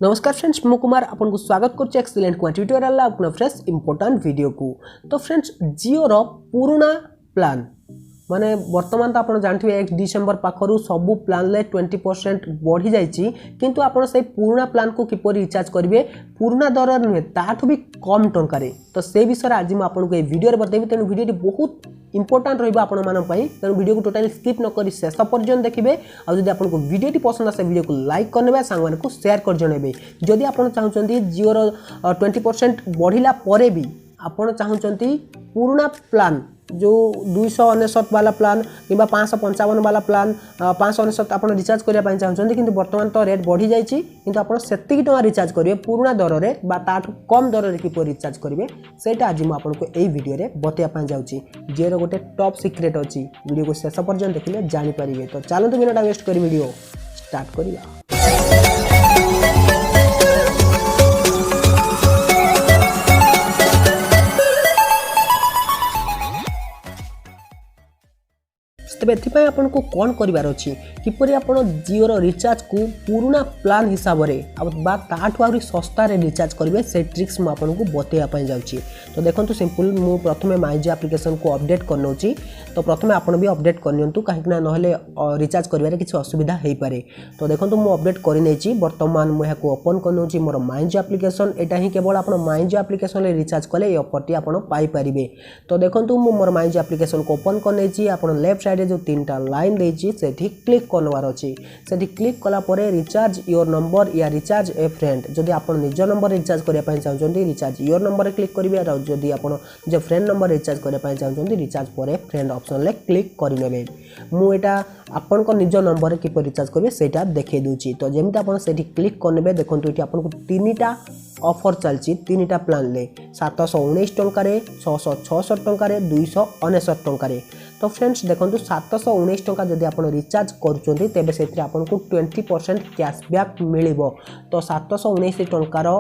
नमस्कार फ्रेंड्स, मु कुमार आपन को स्वागत करछि एक्सीलेंट ट्यूटोरियल अपना फ्रेश इंपोर्टेंट वीडियो को। तो फ्रेंड्स, जियो रो पुराना प्लान माने वर्तमान तो आपन जानथिबे 1 डिसेंबर पाखरु सबु प्लान ले 20% बढ़ी जाइछि, किंतु आपन से पुराना प्लान को किपरि रिचार्ज करिवे पुराना दर नुहे ताठु भी कम टंका रे। तो से विषय आज मैं आपन को ए वीडियो रे बतेबी। तेनु वीडियो बहुत इंपोर्टेंट रहिबा आपन मानन पई, तेनु वीडियो को टोटली स्किप न करी शेष पर्यंत देखिबे। आ जदि आपन को वीडियो पसंद आसे वीडियो को लाइक करनेबे, सांग माने को शेयर कर जणेबे। जदि आपन चाहउचंती जियो रो 20% बढ़िला परे भी आपन चाहउचंती पुराना प्लान जो 299 वाला प्लान किंबा 555 वाला प्लान 599 आपन रिचार्ज करिया पई चाहउचंती, किंतु वर्तमान तो रेट बढ़ी जाइछि, किंतु आपन सेत्ति टका रिचार्ज करिवे पुराना दर रे बा ताठ कम दर रे किपरि रिचार्ज करिवे सेटा आज मैं आपन को एई वीडियो रे बतेया पई जाउछि। जेरो गोटे टॉप सीक्रेट अछि, वीडियो को शेष पर्यंत देखिले जानि परिबे। तो चलंतु बिना वेस्ट करी वीडियो स्टार्ट करिया। तेबे एथिपाई आपन को कौन करिवार अछि, किपरि आपन जियो रो रिचार्ज को पुराना प्लान हिसाब रे बा ताठु आउरी सस्ता रे रिचार्ज करिवे से ट्रिक्स म आपन को बतेया पई जाउछि। तो देखंतु सिंपल मु प्रथमे माय जियो एप्लीकेशन को अपडेट करनोछि। तो प्रथमे आपन भी अपडेट करनियंतु, काहे ना नहले रिचार्ज करिवारे किछि असुविधा हेई पारे। तो देखंतु मु अपडेट करि नेछि। वर्तमान मु या को ओपन करनोछि मोर माय जियो एप्लीकेशन। एटा ही केवल आपन माय जियो एप्लीकेशन रे रिचार्ज कले ए ऑफरटी आपन पाई परिबे। तो देखंतु मु मोर माय जियो एप्लीकेशन को ओपन करनेछि। आपन लेफ्ट साइड जो तीनटा लाइन देछि सेठी क्लिक करनवार अछि। सेठी क्लिक कला परे रिचार्ज योर नंबर या रिचार्ज ए फ्रेंड, जदि आपन निज नंबर रिचार्ज करिया पई चाहउचंती रिचार्ज योर नंबर रे क्लिक करिवे। आ जदि आपन जे फ्रेंड नंबर रिचार्ज करिया पई चाहउचंती रिचार्ज परे फ्रेंड ऑप्शन ले क्लिक करिनेबे। मु एटा आपन को निज नंबर रे किपर रिचार्ज करिवे सेटा देखै दोछि। तो जेमिति आपन सेठी क्लिक करनेबे, देखंतु एठी आपन को तीनटा ऑफर चलछि तीनटा प्लान ले 719 टंका रे 666 टंका रे 299 टंका रे। तो फ्रेंड्स देखंतु 719 टंका जदि आपन रिचार्ज करूचंती तेबे सेथि आपन को 20% कैशबैक मिलिबो। तो 719 टंका रो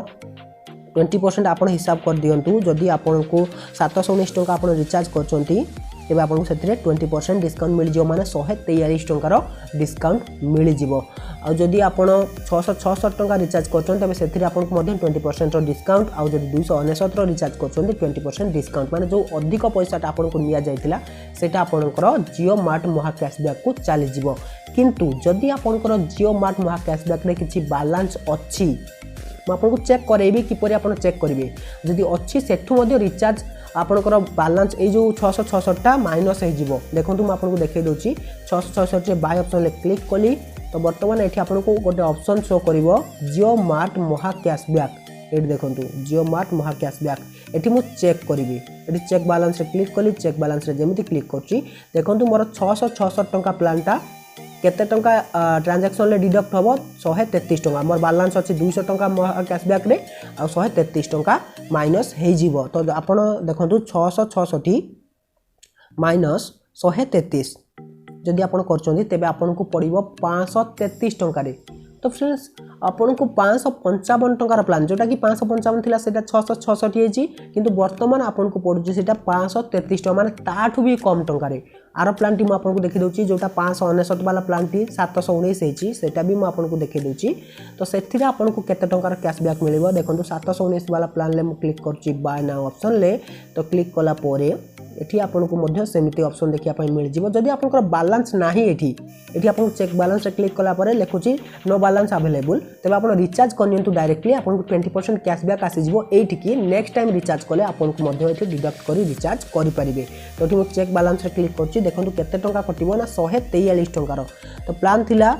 20% आपन हिसाब कर दियंतु। जदि आपन को 719 टंका आपन रिचार्ज करचंती तेबे आपन को सेथिरे 20% डिस्काउंट मिल जिवो, माने 143 टंका रो डिस्काउंट मिल जिवो। आ जदि आपन 666 टंका रिचार्ज करचंती तेबे सेथिरे आपन को मध्ये 20% रो डिस्काउंट। आ जदि 299 रो रिचार्ज करचंती 20% डिस्काउंट, माने जो अधिक पैसाटा आपन को निया जायतिला सेटा आपनकर जियो मार्ट महा कैशबैक को चली जिवो। किंतु जदि आपनकर जियो मार्ट महा कैशबैक रे किछि बैलेंस अछि, मैं आपको चेक करेबी किपरि आपन चेक करिवे। जदि अछि सेठु मध्ये रिचार्ज आपनकर बैलेंस ए जो 666 टा माइनस हे जिवो। देखंतु मैं आपको देखै दोछि 666 रे बाय ऑप्शन ले क्लिक कली। तो वर्तमान एठी आपनको गोटे ऑप्शन शो करिवो जियो मार्ट महा कैशबैक। एठी देखंतु जियो मार्ट महा कैशबैक। एठी मु चेक करिवि। एठी चेक बैलेंस रे क्लिक कली। चेक बैलेंस रे जेमिति क्लिक करछि, देखंतु मोर 666 टंका प्लान टा केते टंका ट्रांजैक्शन ले डिडक्ट हबो 133 टंका। मोर बैलेंस अछि 200 टंका कैशबैक रे आ 133 टंका माइनस हे जिवो। तो आपण देखंतु 666 माइनस 133 जदि आपण करचंदी तेबे आपण को पड़िबो 533 टंका रे। तो फ्रेंड्स आपन को 555 टंका प्लान जोटा कि 555 थिला सेटा 666 हेछि, किंतु वर्तमान आपन को पडुछि सेटा 533 टंका, माने ताठु भी कम टंका रे। आरो प्लान टी म आपन को देखि दोछि जोटा 599 वाला प्लान टी 719 हेछि, सेटा भी म आपन को देखि दोछि। तो सेथिरा आपन को केते टंका कैशबैक मिलिबो। देखंतु 719 वाला प्लान ले म क्लिक करछि बाय नाउ ऑप्शन ले। तो क्लिक कला पोरे एठी आपन को मध्य सेमिति ऑप्शन देखिया पई मिल जिवो। जदि आपनकर बैलेंस नाही एठी आपन चेक बैलेंस रे क्लिक कला परे लेखुछि नो बैलेंस अवेलेबल, तबे आपन रिचार्ज करनियंतु डायरेक्टली आपन को 20% कैशबैक आसी जिवो। एठी की नेक्स्ट टाइम रिचार्ज कले आपन को मध्य एठी डिडक्ट करी रिचार्ज करि परिबे। तो एठी म चेक बैलेंस रे क्लिक करछि, देखंतु केते टंका कटिबो ना 143 टंका रो। तो प्लान थिला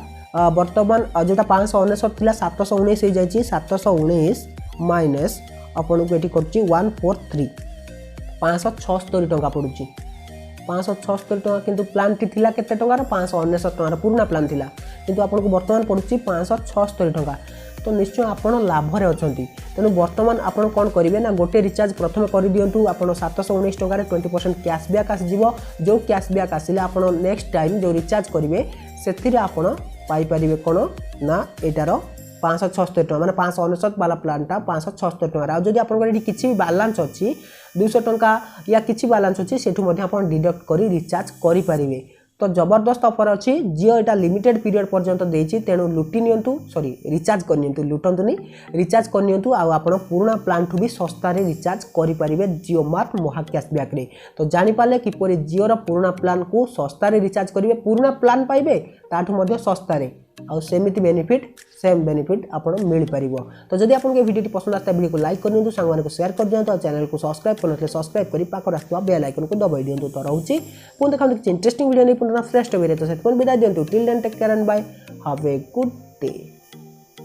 वर्तमान जोटा 599 थिला 719 हे जायछि। 719 माइनस आपन को एठी करछि 143 576 टंका पड़ुछि। 576 टंका, किंतु प्लान टी थिला केते टंका रो 599 टंका पुराना प्लान थिला, किंतु आपन को वर्तमान पड़ुछि 576 टंका। तो निश्चय आपन लाभ रे अछंती। तेनु वर्तमान आपन कोन करिवे ना गोटे रिचार्ज प्रथम करि दियंतु। आपन 719 टंका रे 20% कैशबैक आसी जिवो। जो कैशबैक आसिले आपन नेक्स्ट टाइम जो रिचार्ज करिवे सेथिरे आपन पाई परिवे कोन ना एटारो 576 टका माने 599 वाला प्लान टा 576 टका। जदि आपन एठी किछि भी बैलेंस अछि 200 टका या किछि बैलेंस अछि सेठु मध्ये आपन डिडक्ट करी रिचार्ज करि परिवे। तो जबरदस्त ऑफर अच्छी जियो एटा लिमिटेड पीरियड पर्यंत देछि तेणु लुटि नियंतु सॉरी रिचार्ज कर नियंतु लुटंतुनी रिचार्ज कर नियंतु आ आपण पुराना प्लान ठू भी सस्ता रे रिचार्ज करि परिबे जियो मार्ट महा कैशबैक रे। तो जानि पाले किपरि जियो रो पुराना प्लान को सस्ता रे रिचार्ज करिवे पुराना प्लान पाइबे ताठू मध्ये सस्ता रे आ सेमिति बेनिफिट सेम बेनिफिट आपण मिल परिबो। तो जदि आपन के वीडियो पसंद आता वीडियो को लाइक कर दियंतु संग माने को शेयर कर दियंतु और चैनल को सब्सक्राइब करनथले सब्सक्राइब करी पाखर आस्तवा बेल आइकन को दबाई दियंतु। तो रहउची पुन देखा इंटरेस्टिंग वीडियो नै पुनः फ्रेश टबेरे तो सेट कोन विदा दियंतु till then take care and bye have a good day.